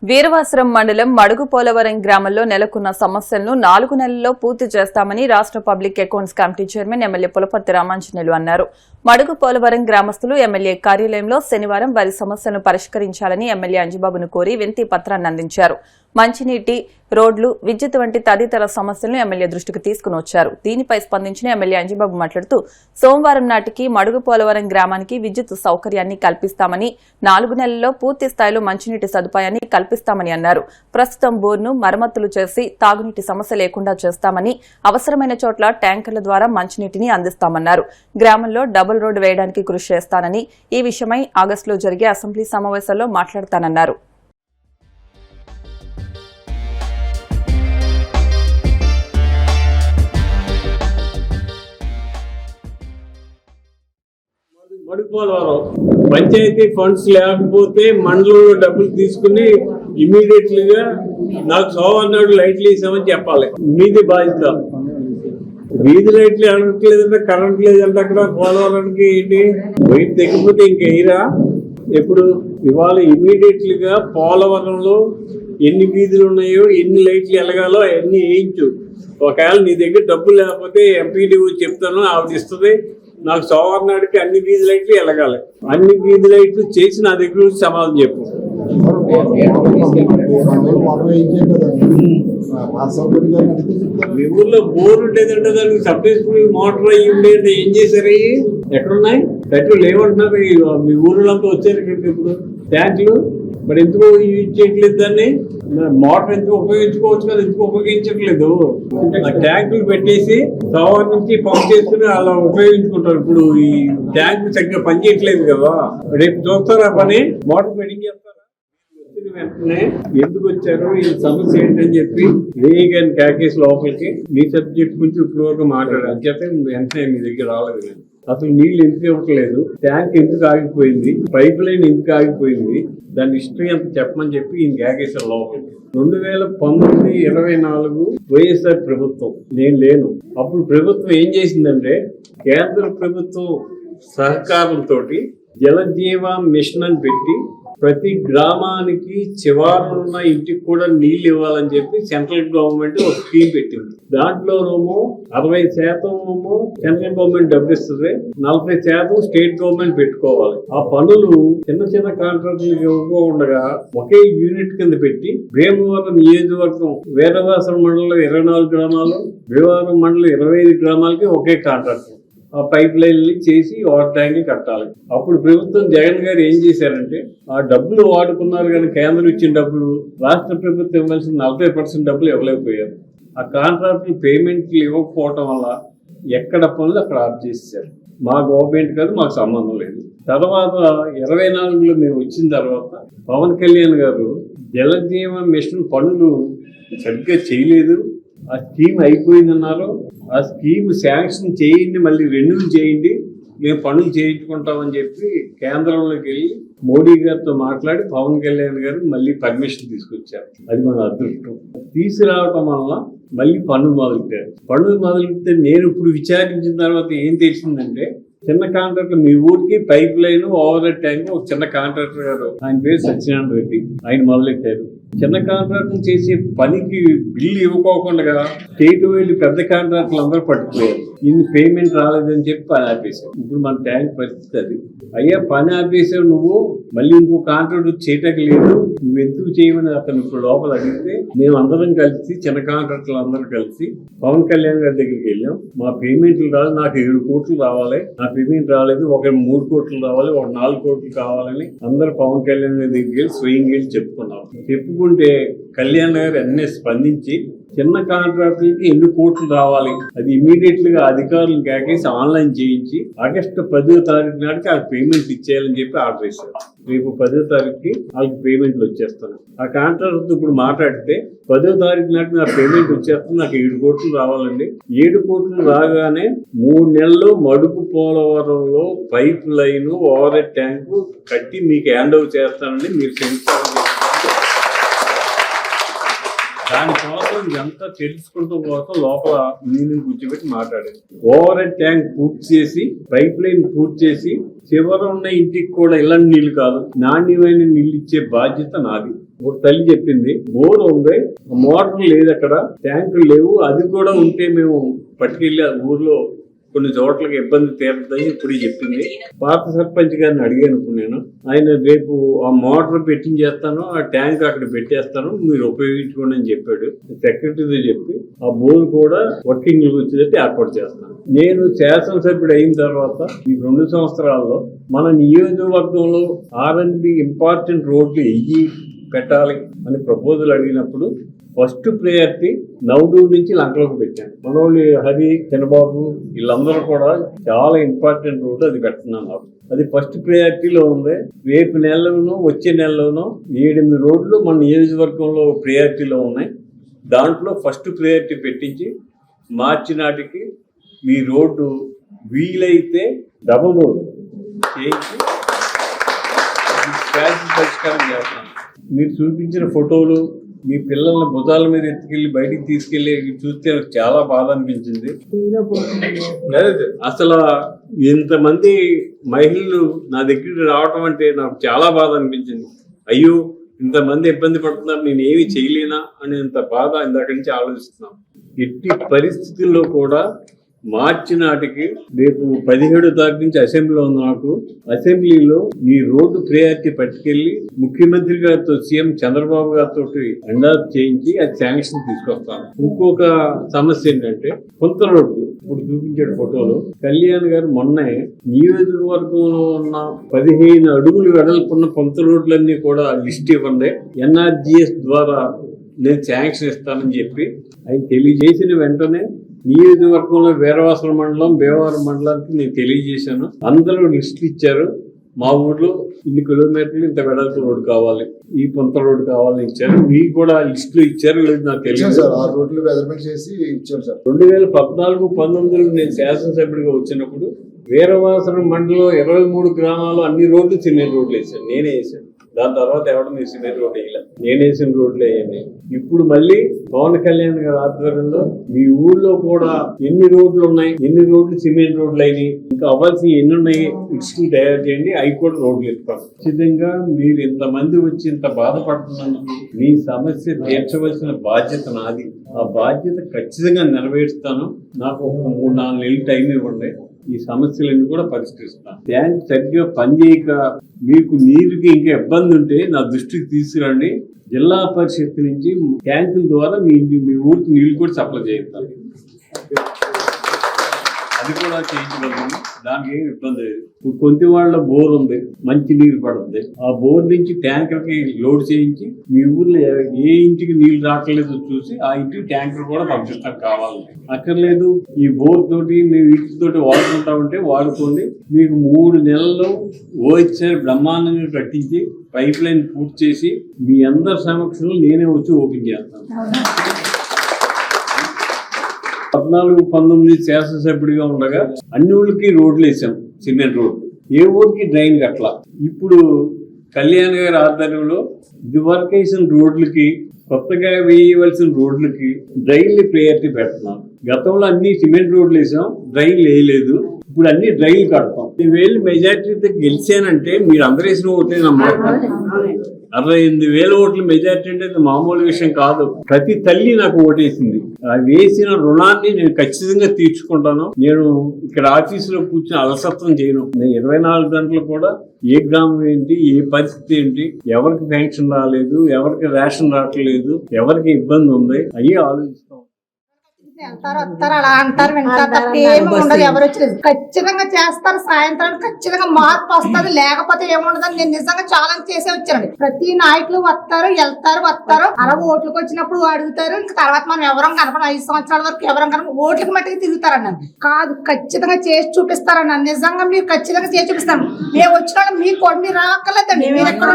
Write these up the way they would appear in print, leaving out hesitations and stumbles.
వీరవాసరం మండలం మడుగు పోలవరం గ్రామంలో నెలకొన్న సమస్యలను 4 నెలల్లో పూర్తి చేస్తామని రాష్ట్ర public accounts committee chairman MLA Pulaparthi Ramanjaneyulu అన్నారు. మడుగు పోలవరం గ్రామస్తులు ఎమ్మెల్యే కార్యాలయంలో శనివారం వారి సమస్యలను పరిష్కరించాలని ఎమ్మెల్యే అంజిబాబును కోరి వినతి పత్రాన్ని అందించారు. మంచినీటి, రోడ్లు, విద్యుత్ వంటి తదితర సమస్యలను ఎమ్మెల్యే దృష్టికి తీసుకుని వచ్చారు. దీనిపై స్పందించిన ఎమ్మెల్యే అంజిబాబు మాట్లాడుతూ సోమవారం నాటికి మడుగు పోలవరం గ్రామానికి విద్యుత్ సౌకర్యాన్ని కల్పిస్తామని, 4 నెలల్లో పూర్తి స్థాయిలో మంచినీటి సదుపాయాన్ని కల్పిస్తామని అన్నారు. ప్రస్తుతం బోర్ను మరమ్మతులు చేసి తాగునీటి సమస్య లేకుండా చేస్తామని, అవసరమైన చోట్ల ట్యాంకర్ల ద్వారా మంచినీటిని అందిస్తామన్నారు. గ్రామంలో డబుల్ రోడ్డు వేయడానికి కృషి చేస్తానని, ఈ విషయమై ఆగస్టులో జరిగే అసెంబ్లీ సమావేశాల్లో మాట్లాడతానన్నారు. మడుగు పోలవరం పంచాయతీ ఫండ్స్ లేకపోతే మండలంలో డబ్బులు తీసుకుని ఇమీడియట్లీగా నాకు సోమవారం లైట్లు వేసామని చెప్పాలి. మీది బాధ్యత. వీధి లైట్లు అనట్లేదంటే కరెంట్ లేదంటే అక్కడ పోలవరానికి ఏంటి వైట్ తెగిపోతే ఇంకెయ్యరా? ఎప్పుడు ఇవాళ ఇమీడియట్లీగా పోలవరంలో ఎన్ని వీధులు ఉన్నాయో, ఎన్ని లైట్లు ఎలగాలో అవన్నీ వేయించు. ఒకవేళ నీ దగ్గర డబ్బులు లేకపోతే ఎంపీడీ చెప్తాను, ఆవిడ ఇస్తుంది. నాకు సోమవారం నాటికి అన్ని వీధి లైట్లు ఎలగాలి. అన్ని వీధి లైట్లు చేసి నా దగ్గర నుంచి సమాధానం చెప్పు. మీ ఊర్లో బోర్ ఉండేదంటే దానికి సబ్స్టేషన్ మోటార్ అయ్యి ఉండేది ఏం చేశారు? ఎక్కడున్నాయి? పెట్రోల్ ఏమంటున్నారు? మీ ఊర్లంతా వచ్చారు ఇక్కడికి. ఇప్పుడు ట్యాంకులు మరి ఎందుకు యూజ్ చేయట్లేదు? దాన్ని మోటార్ ఎందుకు ఉపయోగించుకోవచ్చు కదా, ఎందుకు ఉపయోగించట్లేదు? ట్యాంకులు పెట్టేసి సోమవారం నుంచి పంప్ చేసుకుని అలా ఉపయోగించుకుంటారు. ఇప్పుడు ఈ ట్యాంక్ చక్కగా పనిచేయట్లేదు కదా. రేపు చూస్తారా పని? మోటార్ ఫిట్టింగ్ చేస్తారా? వచ్చిన వెంటనే ఎందుకు వచ్చారు, ఈ సమస్య ఏంటని చెప్పి వేయగాని క్యాకేజ్ లోపలికి మీ సబ్జెక్ట్ గురించి ఇప్పుడు వరకు మాట్లాడారు. అంచేతే వెంటనే మీ దగ్గర రాలేదు. అసలు నీళ్ళు ఎందుకు ఇవ్వట్లేదు, ట్యాంక్ ఎందుకు ఆగిపోయింది, పైప్ లైన్ ఎందుకు ఆగిపోయింది, దాని హిస్టరీ అంత చెప్పమని చెప్పి ఈయన క్యాకేశ్వర లోపల 2019-24 వైఎస్ఆర్ ప్రభుత్వం, నేను లేను అప్పుడు. ప్రభుత్వం ఏం చేసిందంటే కేంద్ర ప్రభుత్వం సహకారంతో జలజీవ మిషన్ అని పెట్టి ప్రతి గ్రామానికి చివరనున్న ఇంటికి కూడా నీళ్లు ఇవ్వాలని చెప్పి సెంట్రల్ గవర్నమెంట్ ఒక స్కీమ్ పెట్టింది. దాంట్లోనేమో 60% సెంట్రల్ గవర్నమెంట్ డబ్బు ఇస్తుంది, 40% స్టేట్ గవర్నమెంట్ పెట్టుకోవాలి. ఆ పనులు చిన్న చిన్న కాంట్రాక్టులకు ఇవ్వకుండా ఒకే యూనిట్ కింద పెట్టి భీమవరం నియోజకవర్గం వీరవాసరం మండలంలో 24 గ్రామాలు, భీమవరం మండలం 25 గ్రామాలకి ఒకే కాంట్రాక్ట్ ఆ పైప్ లైన్లు చేసి వాటర్ ట్యాంకులు కట్టాలి. అప్పుడు ప్రభుత్వం జగన్ గారు ఏం చేశారంటే ఆ డబ్బులు వాడుకున్నారు, కానీ కేంద్రం ఇచ్చిన డబ్బులు రాష్ట్ర ప్రభుత్వం ఇవ్వాల్సిన 40% డబ్బులు ఇవ్వలేకపోయారు. ఆ కాంట్రాక్టులు పేమెంట్లు ఇవ్వకపోవటం వల్ల ఎక్కడ పనులు అక్కడ ఆఫ్ చేశారు. మా గవర్నమెంట్ కాదు, మాకు సంబంధం లేదు. తర్వాత 24లో మేము వచ్చిన తర్వాత పవన్ కళ్యాణ్ గారు జలజీవన మిషన్ పనులు సరిగ్గా చేయలేదు, ఆ స్కీమ్ అయిపోయిందన్నారు. ఆ స్కీమ్ శాంక్షన్ చేయండి, మళ్ళీ రెన్యూల్ చేయండి, మేము పనులు చేయించుకుంటామని చెప్పి కేంద్రంలోకి వెళ్ళి మోడీ గారితో మాట్లాడి పవన్ కళ్యాణ్ గారు మళ్ళీ పర్మిషన్ తీసుకొచ్చారు. అది మన అదృష్టం. తీసుకురావటం వల్ల మళ్ళీ పనులు మొదలెట్టారు. పనులు మొదలెడితే నేను ఇప్పుడు విచారించిన తర్వాత ఏం తెలిసిందంటే చిన్న కాంట్రాక్టర్ మీ ఊరికి pipe line, over head tank ఒక చిన్న కాంట్రాక్టర్ గారు, ఆయన పేరు సత్యనారాయణ రెడ్డి, ఆయన మొదలెట్టారు. చిన్న కాంట్రాక్టర్ చేసే పనికి బిల్లు ఇవ్వకోకుండా స్టేట్ వెళ్ళి పెద్ద కాంట్రాక్టర్లు అందరూ పట్టుకుపోయారు. ఇన్ని పేమెంట్ రాలేదని చెప్పి పని ఆపేశారు. ఇప్పుడు మన ట్యాంక్ పరిస్థితి అది. అయ్యా పని ఆపేసావు నువ్వు, మళ్ళీ ఇంకో కాంట్రాక్టర్ చేయటం లేదు, నువ్వు ఎందుకు చేయమని అతను ఇప్పుడు లోపల అడిగితే మేము అందరం కలిసి చిన్న కాంట్రాక్టర్లు అందరూ కలిసి పవన్ కళ్యాణ్ గారి దగ్గరికి వెళ్ళాం. మా పేమెంట్లు రాదు, నాకు 7 కోట్లు రావాలి, నా పేమెంట్ రాలేదు, ఒక 3 కోట్లు రావాలి, ఒక 4 కోట్లు కావాలని అందరూ పవన్ కళ్యాణ్ గారి దగ్గరికి వెళ్ళి స్వయంగా వెళ్ళి చెప్పుకున్నాం. చెప్పుకుంటే కళ్యాణ్ గారు అన్నీ స్పందించి చిన్న కాంట్రాక్టర్లకి 8 కోట్లు రావాలి, అది ఇమీడియట్ గా అధికారులను కేకేసి ఆన్లైన్ చేయించి ఆగస్టు 10వ తారీఖు నాటికి వాళ్ళకి పేమెంట్ ఇచ్చేయాలని చెప్పి ఆర్డర్ ఇచ్చారు. రేపు 10వ తారీఖుకి వాళ్ళకి పేమెంట్లు వచ్చేస్తాను. ఆ కాంట్రాక్టర్ ఇప్పుడు మాట్లాడితే 10వ తారీఖు నాటికి నా పేమెంట్ వచ్చేస్తుంది, నాకు 7 కోట్లు రావాలండి. 7 కోట్లు రాగానే 3 నెలల్లో మడుగు పోలవరంలో pipeline, overhead tank కట్టి మీకు హ్యాండ్ ఓవర్ చేస్తానండి, మీరు సెన్సార్ దానికోసం ఇదంతా తెలుసుకుంటాం కోసం లోపల నీళ్ళు కూర్చోబెట్టి మాట్లాడేది. ఓవర్ హెడ్ ట్యాంక్ పూర్తి చేసి, పైప్ లైన్ పూర్తి చేసి, చివర ఉన్న ఇంటికి కూడా ఇలాంటి నీళ్లు కాదు, నాణ్యమైన నీళ్ళు ఇచ్చే బాధ్యత నాది. ఒక తల్లి చెప్పింది, బోర్ ఉంది, మోటార్ లేదు, అక్కడ ట్యాంకులు లేవు, అది కూడా ఉంటే మేము పట్టుకెళ్ళి ఆ ఊర్లో కొన్ని చోట్లకి ఇబ్బంది తీరుతుందని ఇప్పుడు చెప్పింది. పాత సర్పంచ్ గారిని అడిగాను ఇప్పుడు నేను. ఆయన రేపు ఆ మోటార్ పెట్టించేస్తాను, ఆ ట్యాంక్ అక్కడ పెట్టేస్తాను, మీరు ఉపయోగించుకోండి అని చెప్పాడు. సెక్రటరీతో చెప్పి ఆ బోర్ కూడా వర్కింగ్ వచ్చేటట్టు ఏర్పాటు చేస్తాను. నేను శాసనసభ్యుడు అయిన తర్వాత ఈ 2 సంవత్సరాల్లో మన నియోజకవర్గంలో R&B ఇంపార్టెంట్ రోడ్లు పెట్టాలి అని ప్రపోజల్ అడిగినప్పుడు ఫస్ట్ ప్రయారిటీ నవడూరు నుంచి లంకలోకి పెట్టాను. మనోళ్ళు హరి, చంద్రబాబు వీళ్ళందరూ కూడా చాలా ఇంపార్టెంట్ రోడ్ అది పెడుతున్నాను. అది ఫస్ట్ ప్రయారిటీలో ఉంది. రేపు నెలలోనూ వచ్చే నెలలోనూ 7-8 రోడ్లు మన నియోజకవర్గంలో ప్రయారిటీలో ఉన్నాయి. దాంట్లో ఫస్ట్ ప్రయారిటీ పెట్టించి మార్చి నాటికి మీ రోడ్డు వీలైతే డబుల్ రోడ్ చేయించి పరిష్కారం చేస్తాను. మీరు చూపించిన ఫోటోలు మీ పిల్లల్ని భుజాల మీద ఎత్తుకెళ్ళి బయటికి తీసుకెళ్లి చూస్తే నాకు చాలా బాధ అనిపించింది. అసలు ఇంతమంది మహిళలు నా దగ్గరికి రావటం అంటే నాకు చాలా బాధ అనిపించింది. అయ్యో, ఇంతమంది ఇబ్బంది పడుతున్నారు, నేను ఏమి చేయలేనా అనేంత బాధ ఇందాక నుంచి ఆలోచిస్తున్నాను. ఎట్టి పరిస్థితుల్లో కూడా మార్చి నాటికి రేపు 17వ తారీఖు నుంచి అసెంబ్లీలో ఉంది. నాకు అసెంబ్లీలో ఈ రోడ్డు ప్రయారిటీ పట్టుకెళ్లి ముఖ్యమంత్రి గారితో, సీఎం చంద్రబాబు గారితో ఎండార్స్ చేయించి అది శాంక్షన్ తీసుకొస్తాను. ఇంకొక సమస్య ఏంటంటే కొంత రోడ్డు ఇప్పుడు చూపించాడు ఫోటోలో. కళ్యాణ్ గారు మొన్నే నియోజకవర్గంలో ఉన్న 15 అడుగులు వెడల్పున్న కొంత రోడ్లన్నీ కూడా లిస్ట్ ఇవ్వండి, NRGS ద్వారా నేను శాంక్షన్ ఇస్తానని చెప్పి ఆయన తెలియజేసిన వెంటనే నియోజకవర్గంలో వీరవాసల మండలం, భీమవరం మండలానికి నేను తెలియజేశాను. అందరూ లిస్టులు ఇచ్చారు. మా ఊర్లో ఇన్ని కిలోమీటర్లు ఇంత వెడల్పు రోడ్డు కావాలి, ఈ పొంత రోడ్డు కావాలని ఇచ్చారు. మీకు కూడా లిస్టులు ఇచ్చారు లేదు నాకు తెలియదు. 2014-19 నేను శాసనసభ్యుడిగా వచ్చినప్పుడు వీరవాసల మండలం 23 గ్రామాలు అన్ని రోడ్లు సిమెంట్ రోడ్లు వేసాను, నేనే వేసాను. దాని తర్వాత ఎవరు మీరు సిమెంట్ రోడ్ వేయలే, నేను వేసిన రోడ్లు వేయండి. ఇప్పుడు మళ్ళీ పవన్ కళ్యాణ్ గారి ఆధ్వర్యంలో మీ ఊళ్ళో కూడా ఎన్ని రోడ్లు ఉన్నాయి, ఎన్ని రోడ్లు సిమెంట్ రోడ్లు అయినాయి, ఇంకా అవ్వాల్సి ఎన్ని ఉన్నాయి ఇసుకలు తయారు చేయండి, అవి కూడా రోడ్లు ఎత్తుకోండి. ఖచ్చితంగా మీరు ఇంతమంది వచ్చి ఇంత బాధపడుతున్నందుకు మీ సమస్య తీర్చవలసిన బాధ్యత నాది. ఆ బాధ్యత ఖచ్చితంగా నెరవేరుస్తాను. నాకు ఒక 3-4 నెలలు టైం ఇవ్వండి, ఈ సమస్యలన్నీ కూడా పరిష్కరిస్తాను. ట్యాంక్ సరిగ్గా పనిచేయక మీకు నీరుకి ఇంకా ఇబ్బంది ఉంటే నా దృష్టికి తీసుకురండి. జిల్లా పరిషత్ నుంచి ట్యాంకుల ద్వారా మీ ఊరికి నీళ్లు కూడా సప్లై చేస్తాను. అది కూడా చేయించగలను, దానికి ఏమి ఇబ్బంది లేదు. ఇప్పుడు కొంతవాళ్ళ బోర్ ఉంది, మంచి నీరు పడుతుంది, ఆ బోర్ నుంచి ట్యాంకర్కి లోడ్ చేయించి మీ ఊర్లో ఏ ఇంటికి నీళ్లు రావట్లేదు చూసి ఆ ఇంటికి ట్యాంకర్ కూడా పంపిస్తాం కావాలి. అక్కర్లేదు, ఈ బోర్ తోటి మేము వీటితోటి వాడుకుంటా ఉంటే వాడుకోండి. మీకు 3 నెలల్లో OHR బ్రహ్మాండంగా కట్టించి పైప్ లైన్ పూర్తి చేసి మీ అందరి సమక్షంలో నేనే వచ్చి ఓపెన్ చేస్తాను. 14-19 శాసనసభ్యుడిగా ఉండగా అన్ని ఊళ్ళకి రోడ్లు వేసాం, సిమెంట్ రోడ్లు. ఏ ఊరికి డ్రైన్ కట్టలా. ఇప్పుడు కళ్యాణ్ గారి ఆధ్వర్యంలో ఇదివరకు వేసిన రోడ్లకి, కొత్తగా వేయవలసిన రోడ్లకి డ్రైన్లు ప్రయారిటీ పెడుతున్నాం. గతంలో అన్ని సిమెంట్ రోడ్లు వేసాం, డ్రైన్లు వేయలేదు. ఇప్పుడు అన్ని డ్రైన్లు కడతాం. 1000 మెజార్టీతో గెలిచానంటే మీరు అందరూ వేసిన ఓట్లే నమ్మాలి. 68,000 ఓట్ల మెజార్టీ అంటే మామూలు విషయం కాదు. ప్రతి తల్లి నాకు ఓటేసింది. వేసిన రుణాన్ని నేను ఖచ్చితంగా తీర్చుకుంటాను. నేను ఇక్కడ ఆఫీసులో కూర్చొని అలసత్వం చేయను. నేను 24 గంటలు కూడా ఏ గ్రామం ఏంటి, ఏ పరిస్థితి ఏంటి, ఎవరికి పెన్షన్ రాలేదు, ఎవరికి రేషన్ రావట్లేదు, ఎవరికి ఇబ్బంది ఉంది, అయ్యే ఆలోచిస్తాం. వెళ్తారు వస్తారు అలా అంటారు వింటారు తప్ప ఏమి ఉండదు. ఎవరు వచ్చలేదు ఖచ్చితంగా చేస్తారు. సాయంత్రం ఖచ్చితంగా మార్పు వస్తుంది, లేకపోతే ఏముండదని నేను నిజంగా ఛాలెంజ్ చేసే వచ్చానండి. ప్రతి నాయకులు వస్తారు, వెళ్తారు. అలా ఓట్లకు వచ్చినప్పుడు అడుగుతారు, ఇంకా తర్వాత మనం ఎవరం కనపడం 5 సంవత్సరాల వరకు ఎవరం కనపడం ఓట్లకి మట్టికి తిరుగుతారన్నాను. కాదు, ఖచ్చితంగా చేసి చూపిస్తారన్నాను. నిజంగా మీరు ఖచ్చితంగా చేసి చూపిస్తాను. మేము వచ్చిన మీకు మీరు రావక్కర్లేదండి, మీరు ఎక్కడ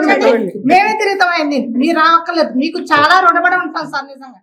మేమే తిరుగుతామండి, మీరు రావక్కర్లేదు. మీకు చాలా రుణపడి ఉంటాం సార్ నిజంగా.